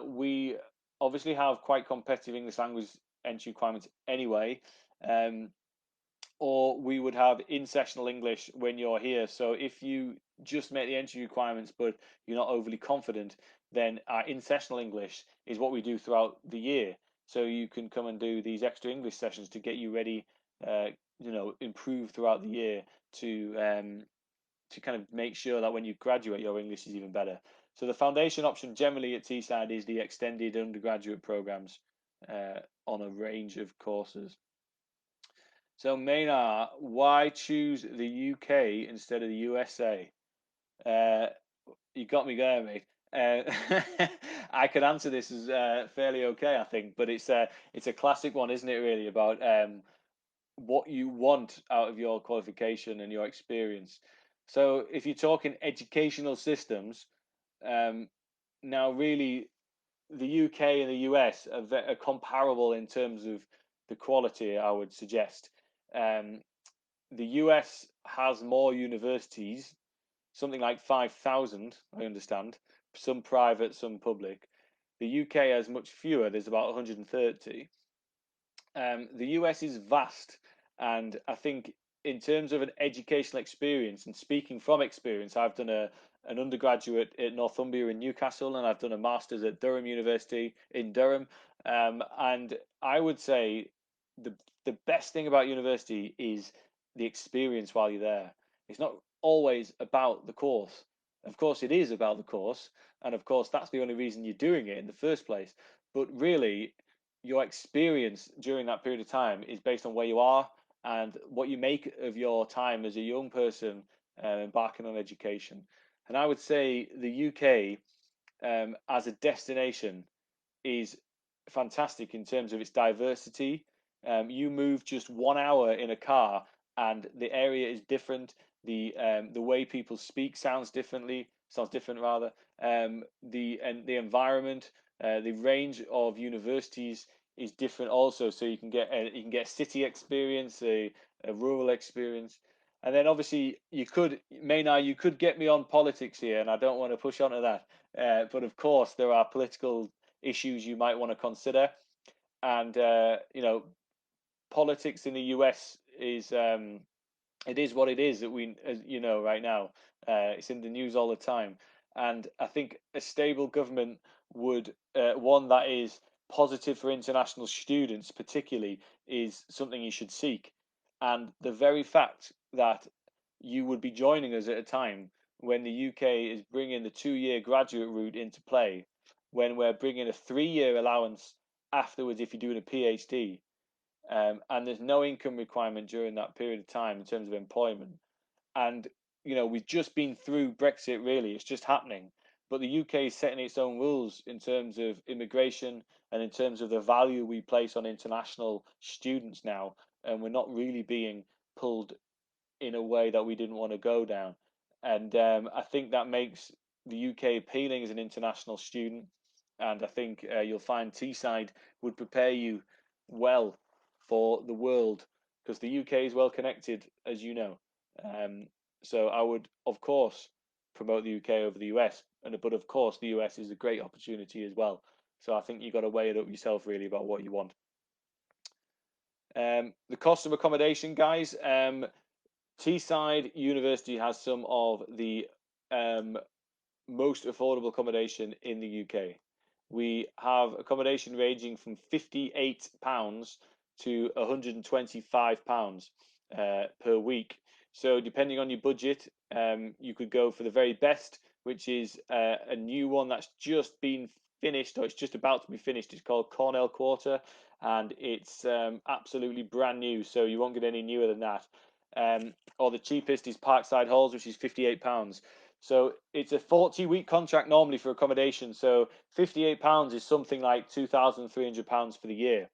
we obviously have quite competitive English language entry requirements anyway. Um, or we would have in-sessional English when you're here. So if you just make the entry requirements, but you're not overly confident, then our in-sessional English is what we do throughout the year. So you can come and do these extra English sessions to get you ready, uh, improve throughout the year to kind of make sure that when you graduate, your English is even better. So the foundation option generally at Teesside is the extended undergraduate programs on a range of courses. So, Maynard, why choose the UK instead of the USA? Uh, you got me going, mate. Uh, I could answer this as fairly okay, I think, but it's a classic one, isn't it? Really about what you want out of your qualification and your experience. So, if you're talking educational systems, um, now really the UK and the US are comparable in terms of the quality, I would suggest. Um, the US has more universities, something like 5,000, I understand, some private, some public. The UK has much fewer, there's about 130. The US is vast, and I think in terms of an educational experience and speaking from experience, I've done an undergraduate at Northumbria in Newcastle, and I've done a master's at Durham University in Durham. And I would say the the best thing about university is the experience while you're there. It's not always about the course. Of course, it is about the course, and of course, that's the only reason you're doing it in the first place. But really, your experience during that period of time is based on where you are and what you make of your time as a young person embarking on education. And I would say the UK as a destination is fantastic in terms of its diversity. You move just 1 hour in a car, and the area is different. The way people speak sounds different rather. The environment, the range of universities is different also. So you can get a city experience, a rural experience. And then obviously Maynard, you could get me on politics here, and I don't want to push onto that. But of course, there are political issues you might want to consider. And politics in the US is it is what it is that we, as you know, right now. It's in the news all the time, and I think a stable government would one that is positive for international students, particularly, is something you should seek. And the very fact that you would be joining us at a time when the UK is bringing the 2 year graduate route into play, when we're bringing a 3 year allowance afterwards if you're doing a PhD, and there's no income requirement during that period of time in terms of employment. And we've just been through Brexit. Really, it's just happening. But the UK is setting its own rules in terms of immigration and in terms of the value we place on international students now, and we're not really being pulled in a way that we didn't want to go down. And I think that makes the UK appealing as an international student. And I think you'll find Teesside would prepare you well for the world because the UK is well connected, as you know. Um, so I would, of course, promote the UK over the US. But of course, the US is a great opportunity as well. So I think you've got to weigh it up yourself really about what you want. The cost of accommodation, guys. Teesside University has some of the um, most affordable accommodation in the UK. We have accommodation ranging from £58 to £125 per week. So, depending on your budget, you could go for the very best which is a new one that's just been finished, or it's just about to be finished. It's called Cornell Quarter, and it's absolutely brand new, so you won't get any newer than that. Or the cheapest is Parkside Halls, which is £58. So it's a 40-week contract normally for accommodation. So £58 is something like £2,300 for the year.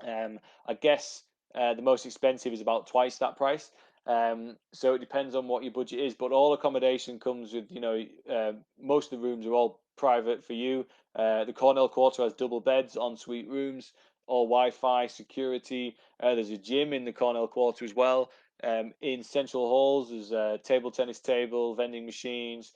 I guess the most expensive is about twice that price. So it depends on what your budget is, but all accommodation comes with, most of the rooms are all private for you. The Cornell Quarter has double beds, ensuite rooms, all Wi-Fi, security. There's a gym in the Cornell Quarter as well. In central halls, there's a table tennis table, vending machines,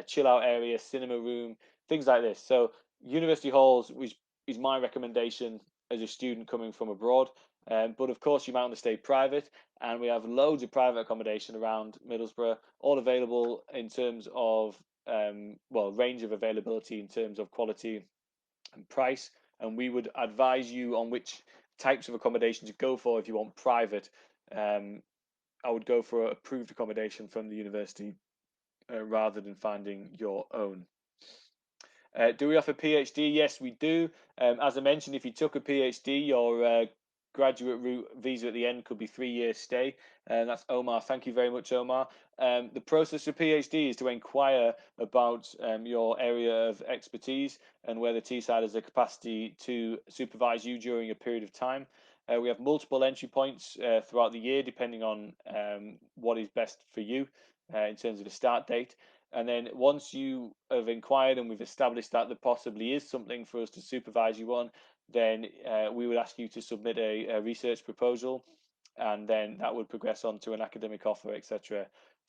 chill out area, cinema room, things like this. So university halls, which is my recommendation as a student coming from abroad. But of course, you might want to stay private, and we have loads of private accommodation around Middlesbrough, all available in terms of range of availability in terms of quality and price. And we would advise you on which types of accommodation to go for if you want private. Um, I would go for approved accommodation from the university rather than finding your own. Do we offer PhD? Yes, we do. As I mentioned, if you took a PhD, your graduate route visa at the end could be 3 years stay. And that's Omar. Thank you very much, Omar. The process of PhD is to inquire about your area of expertise and whether Teesside has the capacity to supervise you during a period of time. We have multiple entry points throughout the year, depending on what is best for you in terms of the start date. And then once you have inquired and we've established that there possibly is something for us to supervise you on, then we would ask you to submit a research proposal, and then that would progress on to an academic offer, etc.,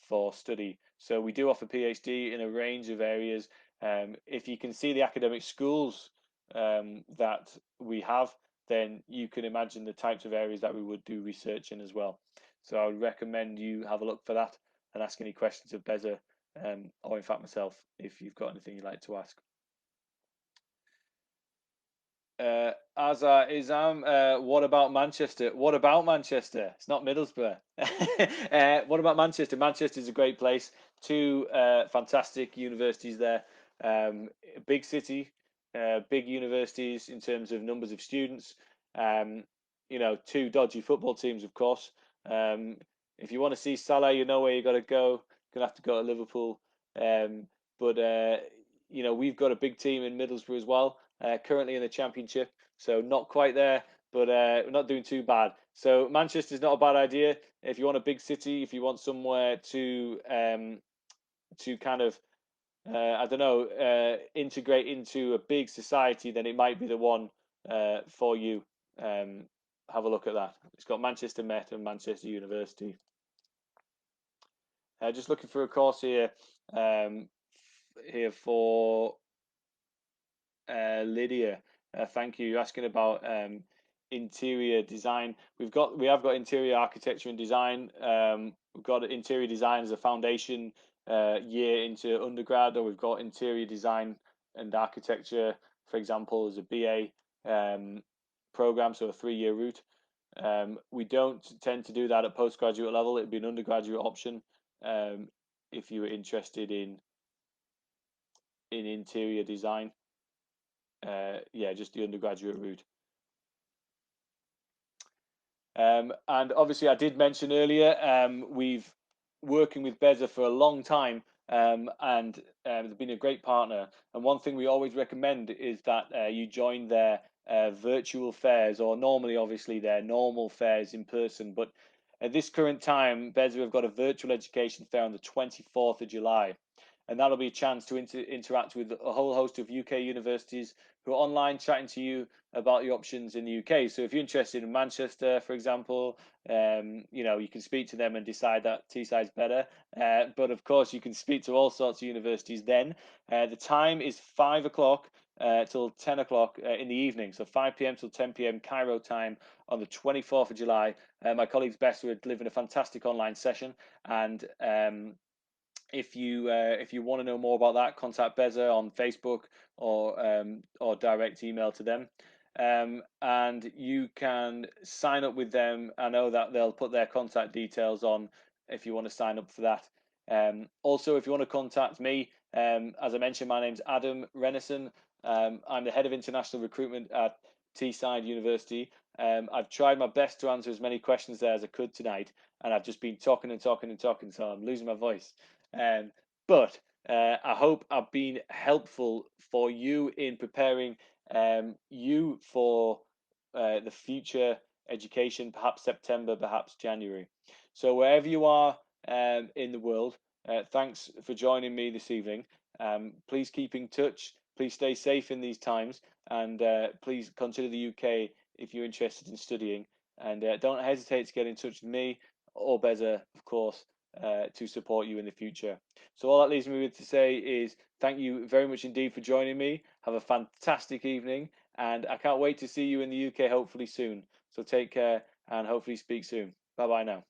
for study. So we do offer PhD in a range of areas. If you can see the academic schools that we have, then you can imagine the types of areas that we would do research in as well. So I would recommend you have a look for that and ask any questions of BESA, or in fact myself, if you've got anything you'd like to ask. Azar Izam, what about Manchester? What about Manchester? It's not Middlesbrough. What about Manchester? Manchester is a great place. Two fantastic universities there. Big city, big universities in terms of numbers of students. Um, two dodgy football teams, of course. Um, if you want to see Salah, you know where you got to go. Gonna have to go to Liverpool. But we've got a big team in Middlesbrough as well, currently in the Championship, so not quite there, but we're not doing too bad. So Manchester's not a bad idea if you want a big city, if you want somewhere to kind of I don't know, integrate into a big society, then it might be the one for you. Um, have a look at that. It's got Manchester Met and Manchester University. Just looking for a course here, here for Lydia. Thank you. You're asking about interior design. We have got interior architecture and design. We've got interior design as a foundation year into undergrad, or we've got interior design and architecture, for example, as a BA program, so a 3 year route. We don't tend to do that at postgraduate level. It'd be an undergraduate option if you were interested in interior design. Yeah, just the undergraduate route. And obviously, I did mention earlier, we've working with BESA for a long time, and they've been a great partner. And one thing we always recommend is that you join their virtual fairs, or normally, obviously, their normal fairs in person. But at this current time, BESA have got a virtual education fair on the 24th of July. And that'll be a chance to interact with a whole host of UK universities who are online chatting to you about the options in the UK. So if you're interested in Manchester, for example, you can speak to them and decide that Teesside's better. But of course, you can speak to all sorts of universities then. The time is 5 o'clock till 10 o'clock in the evening. So 5 p.m. till 10 p.m. Cairo time on the 24th of July. My colleagues BESA are delivering a fantastic online session, and if you want to know more about that, contact BESA on Facebook, or direct email to them. And you can sign up with them. I know that they'll put their contact details on if you want to sign up for that. Also, if you want to contact me, as I mentioned, my name's Adam Renison. I'm the head of international recruitment at Teesside University. I've tried my best to answer as many questions there as I could tonight, and I've just been talking and talking and talking, so I'm losing my voice. Um, but I hope I've been helpful for you in preparing you for the future education, perhaps September, perhaps January. So wherever you are in the world, thanks for joining me this evening. Please keep in touch. Please stay safe in these times, and please consider the UK if you're interested in studying. And don't hesitate to get in touch with me or BESA, of course, to support you in the future. So all that leaves me with to say is thank you very much indeed for joining me. Have a fantastic evening, and I can't wait to see you in the UK hopefully soon. So take care and hopefully speak soon. Bye bye now.